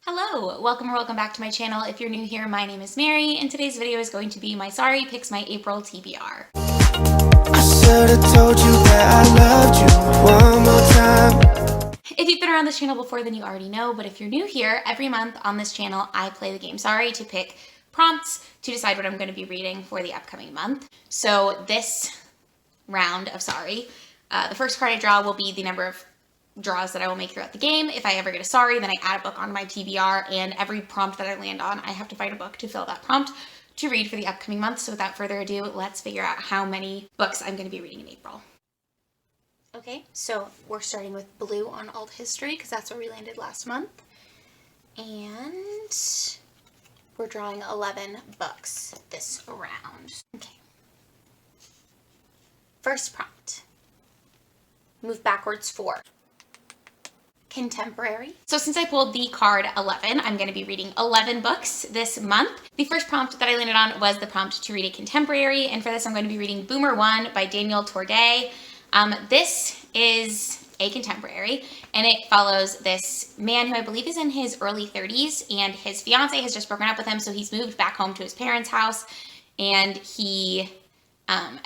Hello, welcome or welcome back to my channel. If you're new here, my name is Mary, and today's video is going to be my Sorry Picks My April TBR. I should've told you that I loved you one more time. If you've been around this channel before, then you already know, but if you're new here, every month on this channel, I play the game Sorry to pick prompts to decide what I'm going to be reading for the upcoming month. So this round of Sorry, the first card I draw will be the number of draws that I will make throughout the game. If I ever get a Sorry, then I add a book onto my TBR, and every prompt that I land on, I have to find a book to fill that prompt to read for the upcoming month. So without further ado, let's figure out how many books I'm going to be reading in April. Okay, so we're starting with blue on alt history because that's where we landed last month. And we're drawing 11 books this round. Okay. First prompt. Move backwards 4. Contemporary. So since I pulled the card 11, I'm going to be reading 11 books this month. The first prompt that I landed on was the prompt to read a contemporary, and for this I'm going to be reading Boomer 1 by Daniel Torday. This is a contemporary, and it follows this man who I believe is in his early 30s, and his fiance has just broken up with him, so he's moved back home to his parents' house, and he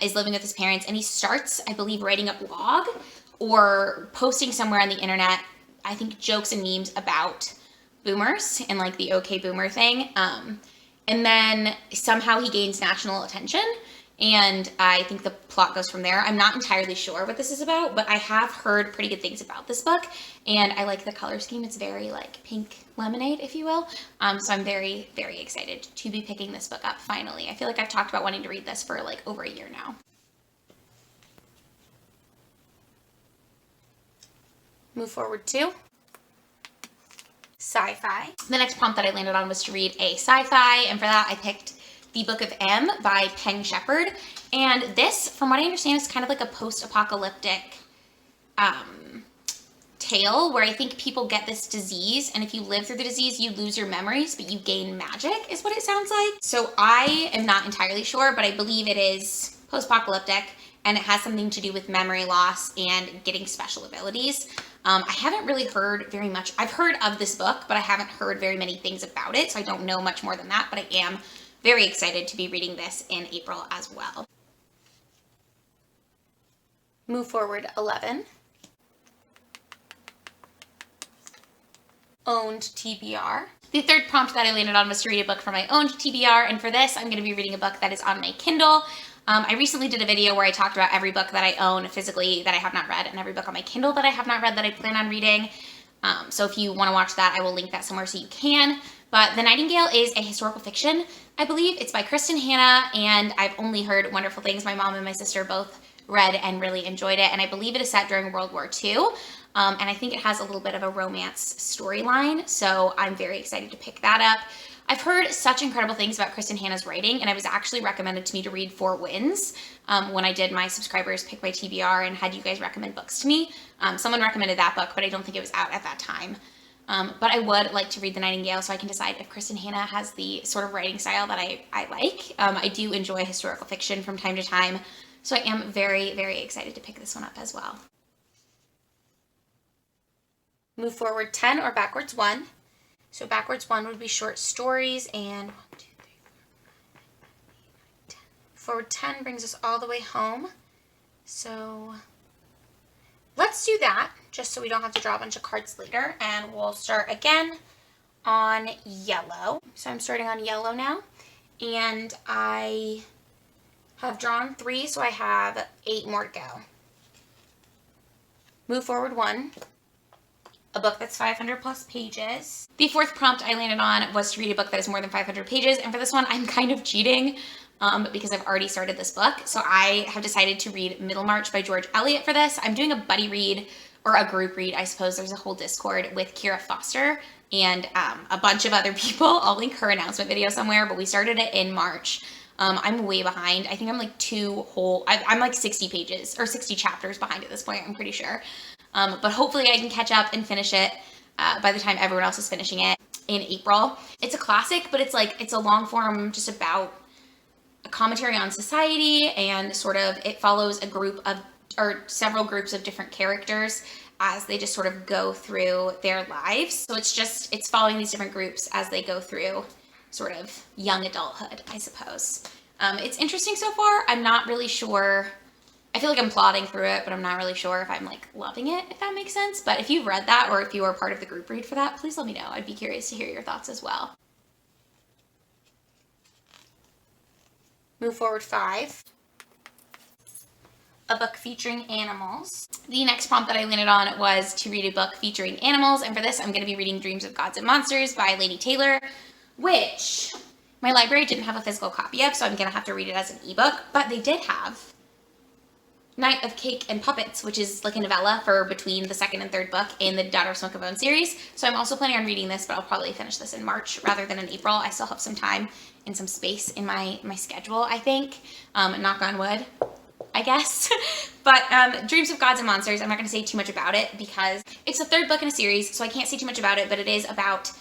is living with his parents, and he starts, I believe, writing a blog or posting somewhere on the internet, I think, jokes and memes about boomers and like the okay boomer thing. And then somehow he gains national attention, and I think the plot goes from there. I'm not entirely sure what this is about, but I have heard pretty good things about this book, and I like the color scheme. It's very like pink lemonade, if you will. So I'm very, very excited to be picking this book up finally. I feel like I've talked about wanting to read this for like over a year now. Move forward 2. Sci-fi. The next prompt that I landed on was to read a sci-fi, and for that I picked The Book of M by Penn Shepherd. And this, from what I understand, is kind of like a post-apocalyptic tale where I think people get this disease, and if you live through the disease, you lose your memories, but you gain magic, is what it sounds like. So I am not entirely sure, but I believe it is post-apocalyptic, and it has something to do with memory loss and getting special abilities. I haven't really heard very much. I've heard of this book, but I haven't heard very many things about it, so I don't know much more than that, but I am very excited to be reading this in April as well. Move forward 11. Owned TBR. The third prompt that I landed on was to read a book from my owned TBR, and for this, I'm going to be reading a book that is on my Kindle. I recently did a video where I talked about every book that I own physically that I have not read, and every book on my Kindle that I have not read that I plan on reading. So if you want to watch that, I will link that somewhere so you can. But The Nightingale is a historical fiction, I believe. It's by Kristen Hanna, and I've only heard wonderful things. My mom and my sister both read and really enjoyed it, and I believe it is set during World War II. And I think it has a little bit of a romance storyline, so I'm very excited to pick that up. I've heard such incredible things about Kristen Hanna's writing, and I was actually recommended to me to read Four Winds when I did my subscribers pick my TBR and had you guys recommend books to me. Someone recommended that book, but I don't think it was out at that time. But I would like to read The Nightingale so I can decide if Kristen Hanna has the sort of writing style that I like. I do enjoy historical fiction from time to time, so I am very, very excited to pick this one up as well. Move forward 10 or backwards 1. So backwards 1 would be short stories, and 1, 2, 3, 4, 5, 6, 7, 8, 9, 10. Forward 10 brings us all the way home. So let's do that, just so we don't have to draw a bunch of cards later, and we'll start again on yellow. So I'm starting on yellow now, and I have drawn 3, so I have 8 more to go. Move forward 1. A book that's 500 plus pages. The fourth prompt I landed on was to read a book that is more than 500 pages, and for this one I'm kind of cheating because I've already started this book. So I have decided to read Middlemarch by George Eliot for this. I'm doing a buddy read, or a group read, I suppose. There's a whole Discord with Kira Foster and a bunch of other people. I'll link her announcement video somewhere, but we started it in March. I'm way behind. I think I'm like I'm like 60 pages or 60 chapters behind at this point, I'm pretty sure. But hopefully I can catch up and finish it by the time everyone else is finishing it in April. It's a classic, but it's a long form just about a commentary on society, and sort of it follows a group of, or several groups of different characters as they just sort of go through their lives. So it's following these different groups as they go through sort of young adulthood, I suppose. It's interesting so far. I'm not really sure. I feel like I'm plodding through it, but I'm not really sure if I'm like loving it, if that makes sense. But if you've read that, or if you are part of the group read for that, please let me know. I'd be curious to hear your thoughts as well. Move forward 5. A book featuring animals. The next prompt that I landed on was to read a book featuring animals, and for this I'm going to be reading Dreams of Gods and Monsters by Laini Taylor, which my library didn't have a physical copy of, so I'm going to have to read it as an ebook, but they did have Night of Cake and Puppets, which is like a novella for between the second and third book in the Daughter of Smoke and Bone series. So I'm also planning on reading this, but I'll probably finish this in March rather than in April. I still have some time and some space in my schedule, I think. Knock on wood, I guess. But Dreams of Gods and Monsters, I'm not going to say too much about it because it's the third book in a series, so I can't say too much about it, but it is about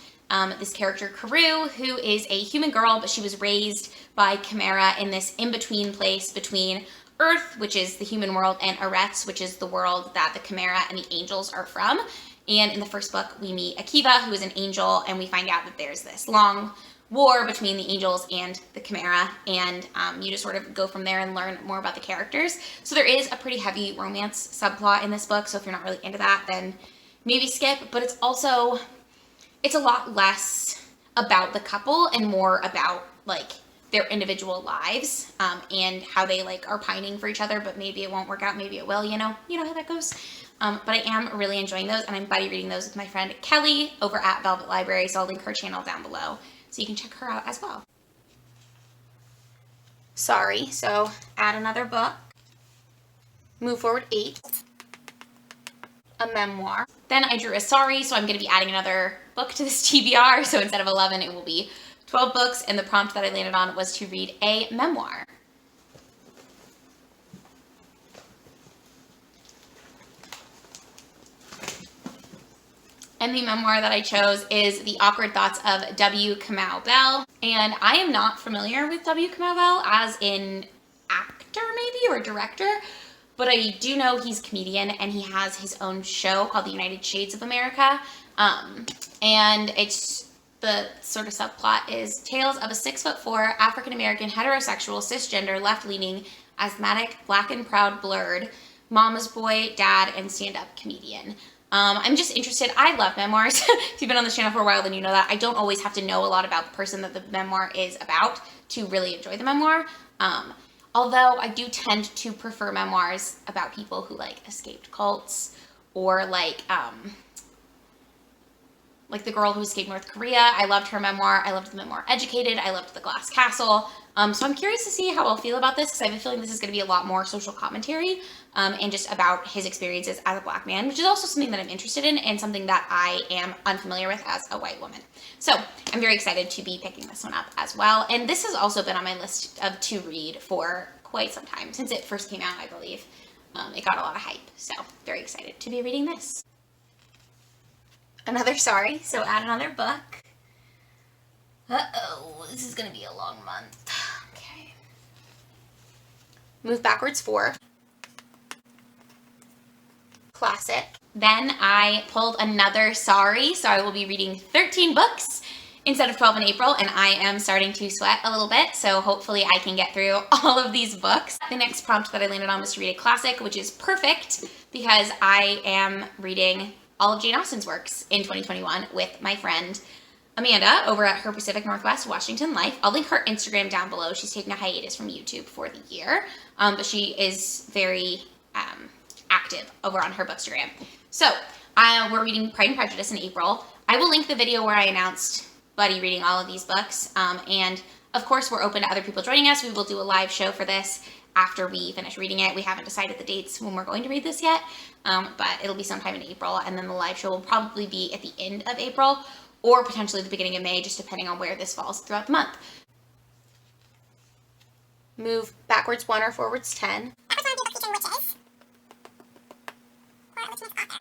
this character, Karou, who is a human girl, but she was raised by Chimera in this in-between place between Earth, which is the human world, and Eretz, which is the world that the Chimera and the angels are from. And in the first book, we meet Akiva, who is an angel, and we find out that there's this long war between the angels and the Chimera, and you just sort of go from there and learn more about the characters. So there is a pretty heavy romance subplot in this book, so if you're not really into that, then maybe skip, but it's a lot less about the couple and more about, like, their individual lives and how they like are pining for each other, but maybe it won't work out, maybe it will, you know how that goes. But I am really enjoying those, and I'm buddy reading those with my friend Kelly over at Velvet Library, so I'll link her channel down below so you can check her out as well. Sorry, so add another book. Move forward 8. A memoir. Then I drew a sorry, so I'm going to be adding another book to this TBR, so instead of 11 it will be 12 books, and the prompt that I landed on was to read a memoir. And the memoir that I chose is The Awkward Thoughts of W. Kamau Bell. And I am not familiar with W. Kamau Bell as an actor maybe, or director, but I do know he's a comedian, and he has his own show called The United Shades of America. And the sort of subplot is tales of a 6'4" African-American heterosexual cisgender left-leaning asthmatic black and proud blurred mama's boy, dad, and stand-up comedian. I'm just interested. I love memoirs. If you've been on this channel for a while, then you know that I don't always have to know a lot about the person that the memoir is about to really enjoy the memoir. Although I do tend to prefer memoirs about people who like escaped cults, or like the girl who escaped North Korea. I loved her memoir. I loved the memoir Educated. I loved The Glass Castle. So I'm curious to see how I'll feel about this, because I have a feeling this is going to be a lot more social commentary and just about his experiences as a black man, which is also something that I'm interested in and something that I am unfamiliar with as a white woman. So I'm very excited to be picking this one up as well. And this has also been on my list of to read for quite some time, since it first came out, I believe. It got a lot of hype, so very excited to be reading this. Another sorry, so add another book. Uh-oh, this is gonna be a long month. Okay. Move backwards 4. Classic. Then I pulled another sorry, so I will be reading 13 books instead of 12 in April, and I am starting to sweat a little bit, so hopefully I can get through all of these books. The next prompt that I landed on was to read a classic, which is perfect because I am reading all of Jane Austen's works in 2021 with my friend Amanda over at her Pacific Northwest Washington Life. I'll link her Instagram down below. She's taking a hiatus from YouTube for the year, but she is very active over on her Bookstagram. So we're reading Pride and Prejudice in April. I will link the video where I announced Buddy reading all of these books, and of course we're open to other people joining us. We will do a live show for this after we finish reading it. We haven't decided the dates when we're going to read this yet, but it'll be sometime in April, and then the live show will probably be at the end of April or potentially the beginning of May, just depending on where this falls throughout the month. Move backwards 1 or forwards 10.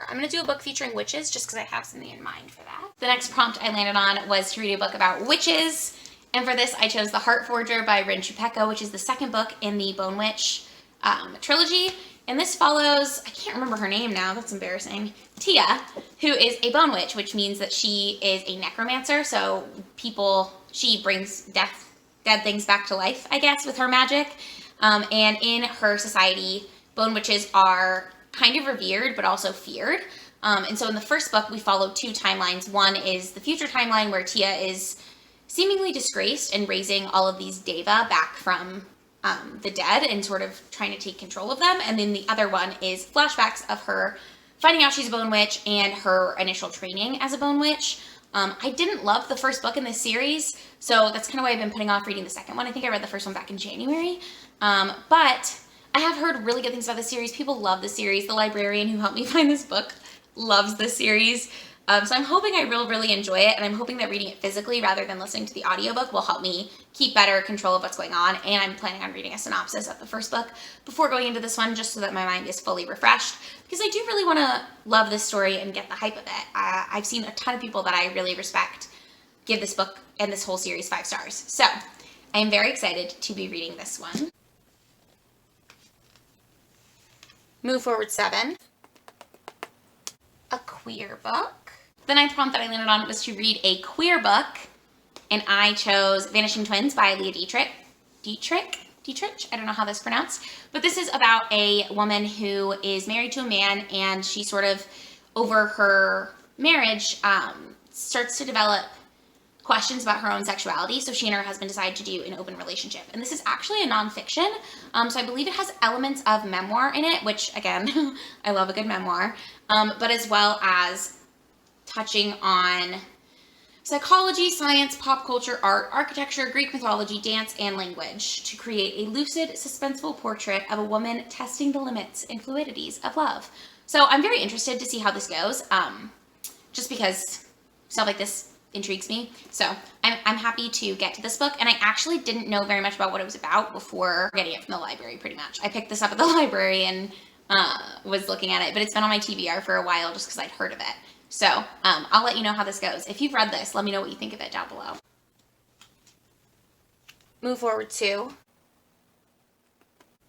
I'm going to do a book featuring witches just because I have something in mind for that. The next prompt I landed on was to read a book about witches, and for this I chose The Heart Forger by Rin Chupeco, which is the second book in the Bone Witch trilogy. And this follows, I can't remember her name now, that's embarrassing, Tia, who is a bone witch, which means that she is a necromancer. So she brings dead things back to life, I guess, with her magic. And in her society, bone witches are kind of revered, but also feared. And so in the first book, we follow two timelines. One is the future timeline where Tia is seemingly disgraced and raising all of these deva back from the dead and sort of trying to take control of them. And then the other one is flashbacks of her finding out she's a bone witch and her initial training as a bone witch. I didn't love the first book in this series, so that's kind of why I've been putting off reading the second one. I think I read the first one back in January. But I have heard really good things about the series. People love the series. The librarian who helped me find this book loves this series. So I'm hoping I will really enjoy it, and I'm hoping that reading it physically rather than listening to the audiobook will help me keep better control of what's going on. And I'm planning on reading a synopsis of the first book before going into this one, just so that my mind is fully refreshed, because I do really want to love this story and get the hype of it. I've seen a ton of people that I really respect give this book and this whole series 5 stars. So I am very excited to be reading this one. Move forward 7. A queer book. The 9th prompt that I landed on was to read a queer book, and I chose Vanishing Twins by Leah Dietrich. I don't know how this is pronounced, but this is about a woman who is married to a man, and she sort of, over her marriage, starts to develop questions about her own sexuality. So she and her husband decide to do an open relationship. And this is actually a nonfiction. So I believe it has elements of memoir in it, which again, I love a good memoir, but as well as touching on psychology, science, pop culture, art, architecture, Greek mythology, dance, and language to create a lucid, suspenseful portrait of a woman testing the limits and fluidities of love. So I'm very interested to see how this goes, just because stuff like this intrigues me. So I'm happy to get to this book, and I actually didn't know very much about what it was about before getting it from the library, pretty much. I picked this up at the library and was looking at it, but it's been on my TBR for a while just because I'd heard of it. So I'll let you know how this goes. If you've read this, let me know what you think of it down below. Move forward to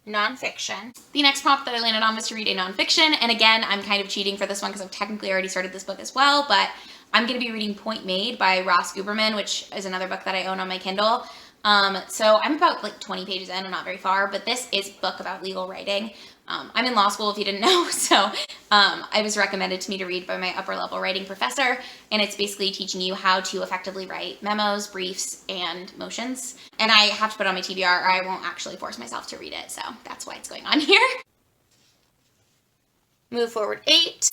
nonfiction. The next prompt that I landed on was to read a nonfiction, and again, I'm kind of cheating for this one because I've technically already started this book as well, but I'm going to be reading Point Made by Ross Guberman, which is another book that I own on my Kindle. So I'm about like 20 pages in, I'm not very far, but this is a book about legal writing. I'm in law school, if you didn't know, so it was recommended to me to read by my upper level writing professor, and it's basically teaching you how to effectively write memos, briefs, and motions. And I have to put it on my TBR or I won't actually force myself to read it, so that's why it's going on here. Move forward 8.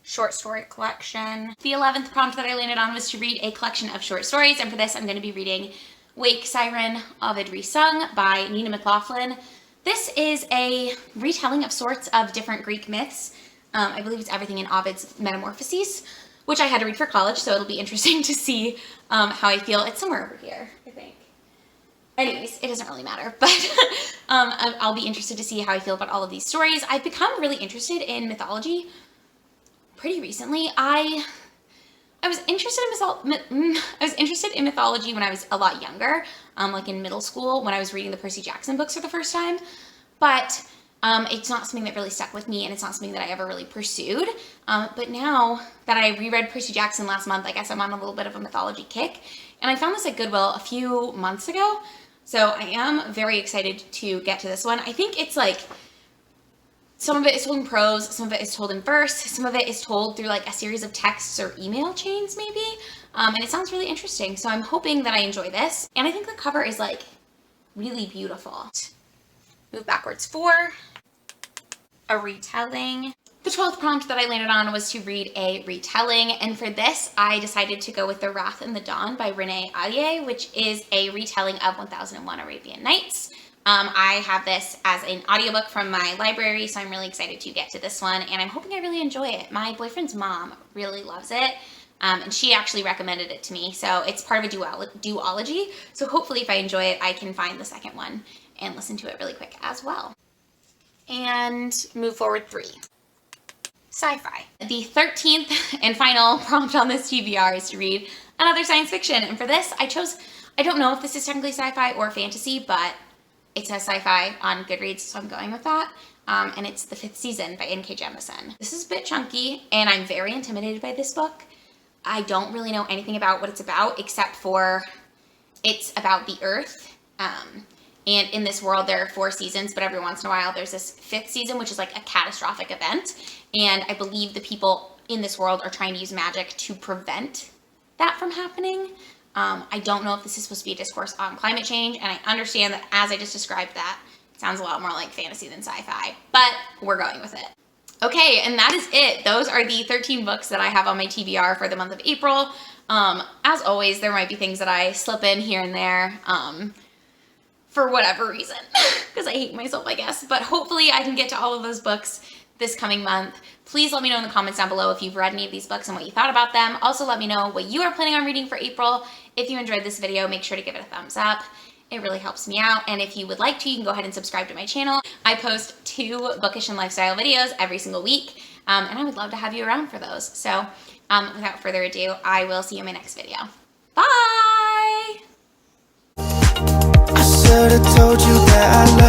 Short story collection. The 11th prompt that I landed on was to read a collection of short stories, and for this I'm going to be reading Wake Siren, Ovid Resung by Nina McLaughlin. This is a retelling of sorts of different Greek myths. I believe it's everything in Ovid's Metamorphoses, which I had to read for college, so it'll be interesting to see how I feel. It's somewhere over here, I think. Anyways, it doesn't really matter, but I'll be interested to see how I feel about all of these stories. I've become really interested in mythology pretty recently. I was interested in mythology when I was a lot younger, like in middle school when I was reading the Percy Jackson books for the first time, but it's not something that really stuck with me, and it's not something that I ever really pursued. But now that I reread Percy Jackson last month, I guess I'm on a little bit of a mythology kick, and I found this at Goodwill a few months ago, so I am very excited to get to this one. I think it's like, some of it is told in prose, some of it is told in verse, some of it is told through like a series of texts or email chains maybe, and it sounds really interesting, so I'm hoping that I enjoy this, and I think the cover is like really beautiful. Move backwards 4, a retelling. The 12th prompt that I landed on was to read a retelling, and for this I decided to go with The Wrath and the Dawn by Renee Ahdieh, which is a retelling of 1001 Arabian Nights. I have this as an audiobook from my library, so I'm really excited to get to this one, and I'm hoping I really enjoy it. My boyfriend's mom really loves it, and she actually recommended it to me, so it's part of a duology, so hopefully if I enjoy it, I can find the second one and listen to it really quick as well. And move forward 3. Sci-fi. The 13th and final prompt on this TBR is to read another science fiction, and for this I don't know if this is technically sci-fi or fantasy, but It says sci-fi on Goodreads, so I'm going with that. And it's The Fifth Season by N.K. Jemisin. This is a bit chunky, and I'm very intimidated by this book. I don't really know anything about what it's about, except for it's about the Earth. And in this world, there are 4 seasons, but every once in a while, there's this 5th season, which is like a catastrophic event. And I believe the people in this world are trying to use magic to prevent that from happening. I don't know if this is supposed to be a discourse on climate change, and I understand that as I just described that, it sounds a lot more like fantasy than sci-fi, but we're going with it. Okay, and that is it. Those are the 13 books that I have on my TBR for the month of April. As always, there might be things that I slip in here and there for whatever reason, because I hate myself, I guess. But hopefully I can get to all of those books this coming month. Please let me know in the comments down below if you've read any of these books and what you thought about them. Also, let me know what you are planning on reading for April. If you enjoyed this video, make sure to give it a thumbs up. It really helps me out. And if you would like to, you can go ahead and subscribe to my channel. I post 2 bookish and lifestyle videos every single week, and I would love to have you around for those. So without further ado, I will see you in my next video. Bye! I should've told you that I love